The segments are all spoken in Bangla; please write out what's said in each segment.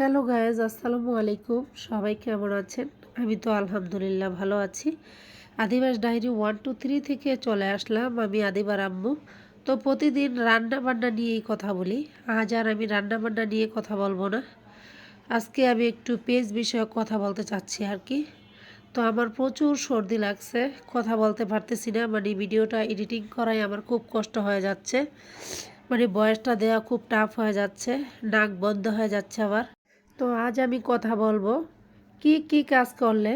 হ্যালো গাইজ, আসসালামু আলাইকুম। সবাই কেমন আছেন? আমি তো আলহামদুলিল্লাহ ভালো আছি। আদিবাস ডায়েরি 1 2 3 থেকে চলে আসলাম আমি আদিবার আম্মু। তো প্রতিদিন রান্না বান্না নিয়েই কথা বলি। আজ আর আমি রান্না বান্না নিয়ে কথা বলবো না। আজকে আমি একটু পেজ বিষয়ক কথা বলতে চাচ্ছি আর কি। তো আমার প্রচুর সর্দি লাগছে, কথা বলতে পারতেছি না। ভিডিওটা এডিটিং করাই আমার খুব কষ্ট হয়ে যাচ্ছে। ভয়েসটা দেওয়া খুব টাফ হয়ে যাচ্ছে, নাক বন্ধ হয়ে যাচ্ছে আবার। তো আজ আমি কথা বলবো কি কি কাজ করলে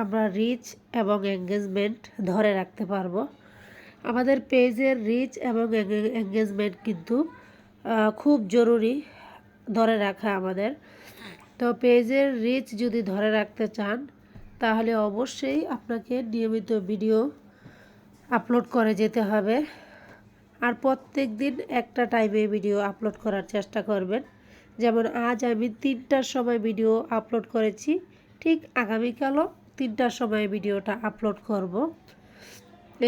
আমরা রিচ এবং এঙ্গেজমেন্ট ধরে রাখতে পারবো। আমাদের পেজের রিচ এবং এঙ্গেজমেন্ট কিন্তু খুব জরুরি ধরে রাখা আমাদের। তো পেজের রিচ যদি ধরে রাখতে চান তাহলে অবশ্যই আপনাকে নিয়মিত ভিডিও আপলোড করে যেতে হবে। আর প্রত্যেক দিন একটা টাইমে ভিডিও আপলোড করার চেষ্টা করবেন। যেমন আজ আমি 3টার সময় ভিডিও আপলোড করেছি, ঠিক আগামীকালও 3টার সময় ভিডিওটা আপলোড করব।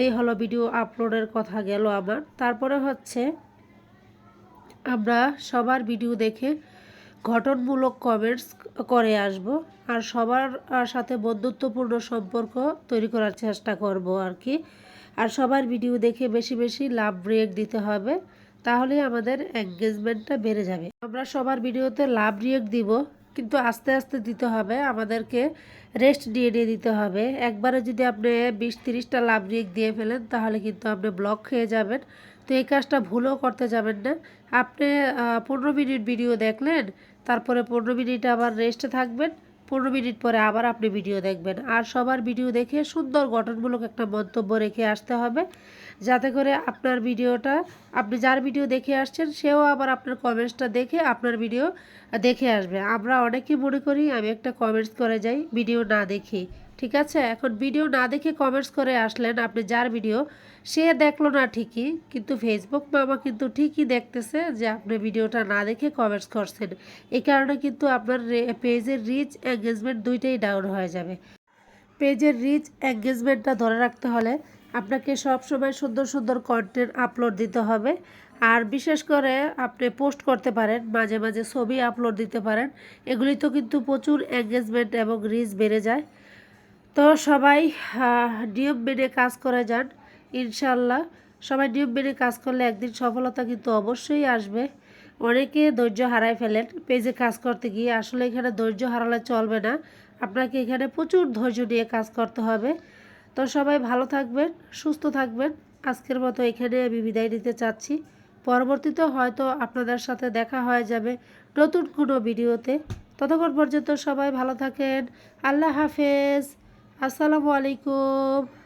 এই হলো ভিডিও আপলোডের কথা গেল আমার। তারপরে হচ্ছে আমরা সবার ভিডিও দেখে গঠনমূলক কমেন্টস করে আসব, আর সবার সাথে বন্ধুত্বপূর্ণ সম্পর্ক তৈরি করার চেষ্টা করব আর কি। আর সবার ভিডিও দেখে বেশি বেশি লাভ রিয়েক্ট দিতে হবে, তাহলে আমাদের এঙ্গেজমেন্টটা বেড়ে যাবে। আমরা সবার ভিডিওতে লাভ রিয়েক্ট দিব, কিন্তু আস্তে আস্তে দিতে হবে, আমাদেরকে রেস্ট দিয়ে নিয়ে দিতে হবে। একবারে যদি আপনি 20-30টা লাভ রিয়েক্ট দিয়ে ফেলেন তাহলে কিন্তু আপনি ব্লক খেয়ে যাবেন। তো এই কাজটা ভুলও করতে যাবেন না। আপনি 15 মিনিট ভিডিও দেখলেন, তারপরে 15 মিনিট আবার রেস্টে থাকবেন, 15 মিনিট পরে আবার আপনি ভিডিও দেখবেন। আর সবার ভিডিও দেখে সুন্দর গঠনমূলক একটা মন্তব্য রেখে আসতে হবে, যাতে করে আপনার ভিডিওটা, আপনি যার ভিডিও দেখে আসছেন সেও আবার আপনার কমেন্টসটা দেখে আপনার ভিডিও দেখে আসবে। আমরা অনেকেই মনে করি আমি একটা কমেন্টস করে যাই ভিডিও না দেখি। ঠিক আছে, এখন ভিডিও না দেখে কমেন্টস করে আসলেন, আপনি যার ভিডিও সে দেখলো না ঠিকই, কিন্তু ফেসবুক মামা কিন্তু ঠিকই দেখতেছে যে আপনি ভিডিওটা না দেখে কমেন্টস করছেন। এই কারণে কিন্তু আপনার পেজের রিচ এঙ্গেজমেন্ট দুইটাই ডাউন হয়ে যাবে। পেজের রিচ এঙ্গেজমেন্টটা ধরে রাখতে হলে আপনাকে সবসময় সুন্দর সুন্দর কন্টেন্ট আপলোড দিতে হবে। আর বিশেষ করে আপনি পোস্ট করতে পারেন, মাঝে মাঝে ছবি আপলোড দিতে পারেন। এগুলি তো কিন্তু প্রচুর এঙ্গেজমেন্ট এবং রিচ বেড়ে যায়। তো সবাই নিয়ম মেনে কাজ করে যান, ইনশাল্লাহ সবাই নিয়ম মেনে কাজ করলে একদিন সফলতা কিন্তু অবশ্যই আসবে। অনেকে ধৈর্য হারায় ফেলেন পেজে কাজ করতে গিয়ে, আসলে এখানে ধৈর্য হারালে চলবে না, আপনাকে এখানে প্রচুর ধৈর্য নিয়ে কাজ করতে হবে। তো সবাই ভালো থাকবেন, সুস্থ থাকবেন। আজকের মতো এখানে আমি বিদায় নিতে চাচ্ছি। পরবর্তীতে হয়তো আপনাদের সাথে দেখা হয়ে যাবে নতুন কোনো ভিডিওতে। ততক্ষণ পর্যন্ত সবাই ভালো থাকেন। আল্লাহ হাফেজ। আসসালামু আলাইকুম।